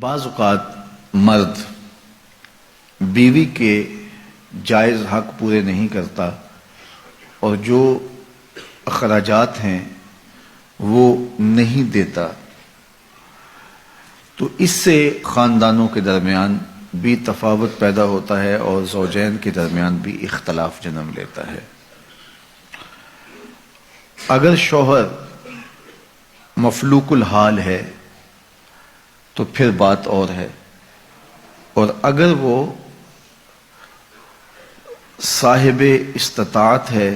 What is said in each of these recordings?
بعض اوقات مرد بیوی کے جائز حق پورے نہیں کرتا اور جو اخراجات ہیں وہ نہیں دیتا، تو اس سے خاندانوں کے درمیان بھی تفاوت پیدا ہوتا ہے اور زوجین کے درمیان بھی اختلاف جنم لیتا ہے۔ اگر شوہر مفلوک الحال ہے تو پھر بات اور ہے، اور اگر وہ صاحب استطاعت ہے،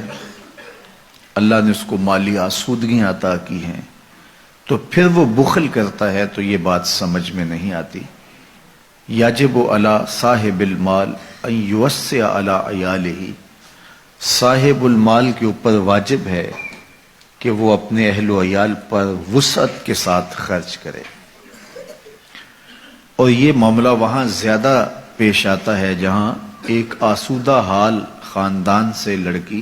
اللہ نے اس کو مالی آسودگیاں عطا کی ہیں، تو پھر وہ بخل کرتا ہے تو یہ بات سمجھ میں نہیں آتی۔ یجب علی صاحب المال ان یوسع علی عیالہ، صاحب المال کے اوپر واجب ہے کہ وہ اپنے اہل و عیال پر وسعت کے ساتھ خرچ کرے، اور یہ معاملہ وہاں زیادہ پیش آتا ہے جہاں ایک آسودہ حال خاندان سے لڑکی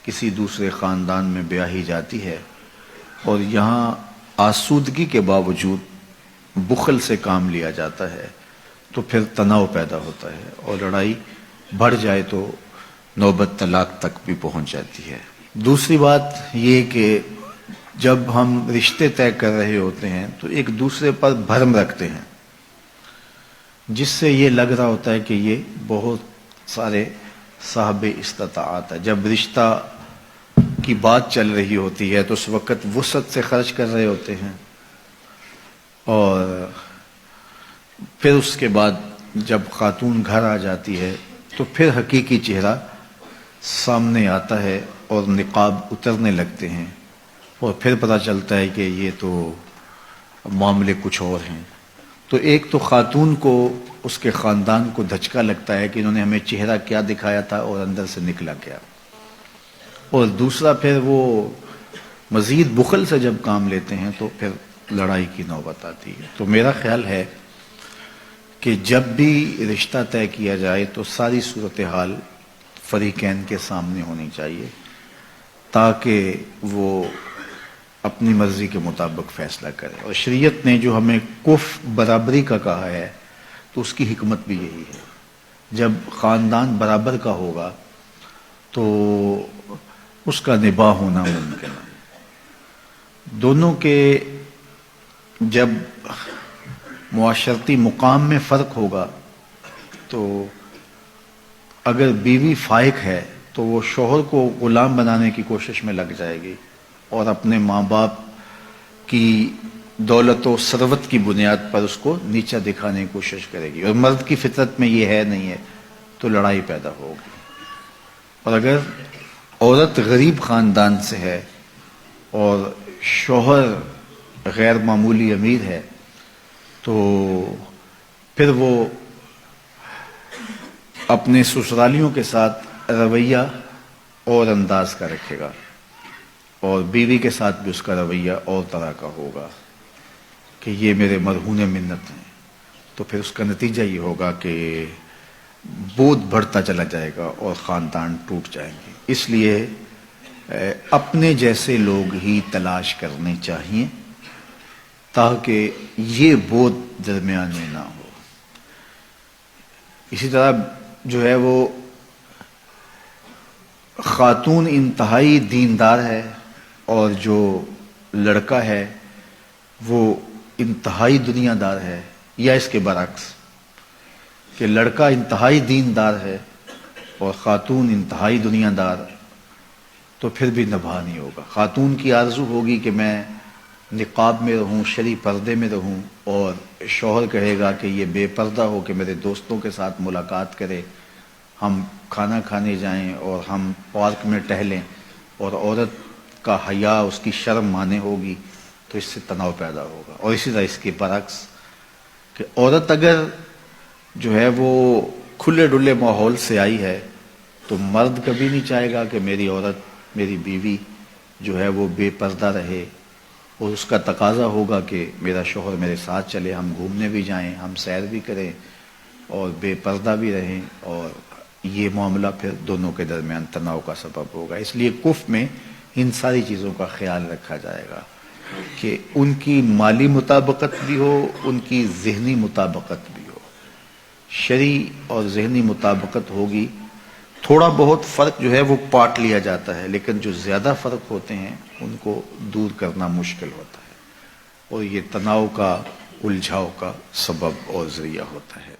کسی دوسرے خاندان میں بیاہی جاتی ہے، اور یہاں آسودگی کے باوجود بخل سے کام لیا جاتا ہے، تو پھر تناؤ پیدا ہوتا ہے اور لڑائی بڑھ جائے تو نوبت طلاق تک بھی پہنچ جاتی ہے۔ دوسری بات یہ کہ جب ہم رشتے طے کر رہے ہوتے ہیں تو ایک دوسرے پر بھرم رکھتے ہیں، جس سے یہ لگ رہا ہوتا ہے کہ یہ بہت سارے صاحب استطاعت ہے۔ جب رشتہ کی بات چل رہی ہوتی ہے تو اس وقت وسعت سے خرچ کر رہے ہوتے ہیں، اور پھر اس کے بعد جب خاتون گھر آ جاتی ہے تو پھر حقیقی چہرہ سامنے آتا ہے اور نقاب اترنے لگتے ہیں، اور پھر پتہ چلتا ہے کہ یہ تو معاملے کچھ اور ہیں۔ تو ایک تو خاتون کو، اس کے خاندان کو دھچکا لگتا ہے کہ انہوں نے ہمیں چہرہ کیا دکھایا تھا اور اندر سے نکلا کیا، اور دوسرا پھر وہ مزید بخل سے جب کام لیتے ہیں تو پھر لڑائی کی نوبت آتی ہے۔ تو میرا خیال ہے کہ جب بھی رشتہ طے کیا جائے تو ساری صورتحال فریقین کے سامنے ہونی چاہیے، تاکہ وہ اپنی مرضی کے مطابق فیصلہ کرے۔ اور شریعت نے جو ہمیں کف برابری کا کہا ہے تو اس کی حکمت بھی یہی ہے۔ جب خاندان برابر کا ہوگا تو اس کا نباہ ہونا ممکن ہے۔ دونوں کے جب معاشرتی مقام میں فرق ہوگا تو اگر بیوی فائق ہے تو وہ شوہر کو غلام بنانے کی کوشش میں لگ جائے گی اور اپنے ماں باپ کی دولت و ثروت کی بنیاد پر اس کو نیچا دکھانے کی کوشش کرے گی، اور مرد کی فطرت میں یہ ہے نہیں ہے تو لڑائی پیدا ہوگی۔ اور اگر عورت غریب خاندان سے ہے اور شوہر غیر معمولی امیر ہے تو پھر وہ اپنے سسرالیوں کے ساتھ رویہ اور انداز کا رکھے گا، اور بیوی کے ساتھ بھی اس کا رویہ اور طرح کا ہوگا کہ یہ میرے مرہون منت ہیں، تو پھر اس کا نتیجہ یہ ہوگا کہ بودھ بڑھتا چلا جائے گا اور خاندان ٹوٹ جائیں گے۔ اس لیے اپنے جیسے لوگ ہی تلاش کرنے چاہیے تاکہ یہ بودھ درمیان میں نہ ہو۔ اسی طرح جو ہے وہ خاتون انتہائی دیندار ہے اور جو لڑکا ہے وہ انتہائی دنیا دار ہے، یا اس کے برعکس کہ لڑکا انتہائی دیندار ہے اور خاتون انتہائی دنیا دار، تو پھر بھی نبھا نہیں ہوگا۔ خاتون کی آرزو ہوگی کہ میں نقاب میں رہوں، شرعی پردے میں رہوں، اور شوہر کہے گا کہ یہ بے پردہ ہو کہ میرے دوستوں کے ساتھ ملاقات کرے، ہم کھانا کھانے جائیں اور ہم پارک میں ٹہلیں، اور عورت کا حیا، اس کی شرم مانے ہوگی، تو اس سے تناؤ پیدا ہوگا۔ اور اسی طرح اس کے برعکس کہ عورت اگر جو ہے وہ کھلے ڈلے ماحول سے آئی ہے تو مرد کبھی نہیں چاہے گا کہ میری عورت، میری بیوی جو ہے وہ بے پردہ رہے، اور اس کا تقاضا ہوگا کہ میرا شوہر میرے ساتھ چلے، ہم گھومنے بھی جائیں، ہم سیر بھی کریں اور بے پردہ بھی رہیں، اور یہ معاملہ پھر دونوں کے درمیان تناؤ کا سبب ہوگا۔ اس لیے کف میں ان ساری چیزوں کا خیال رکھا جائے گا۔ کہ ان کی مالی مطابقت بھی ہو، ان کی ذہنی مطابقت بھی ہو. شرعی اور ذہنی مطابقت ہوگی، تھوڑا بہت فرق جو ہے وہ پاٹ لیا جاتا ہے، لیکن جو زیادہ فرق ہوتے ہیں ان کو دور کرنا مشکل ہوتا ہے، اور یہ تناؤ کا، الجھاؤ کا سبب اور ذریعہ ہوتا ہے.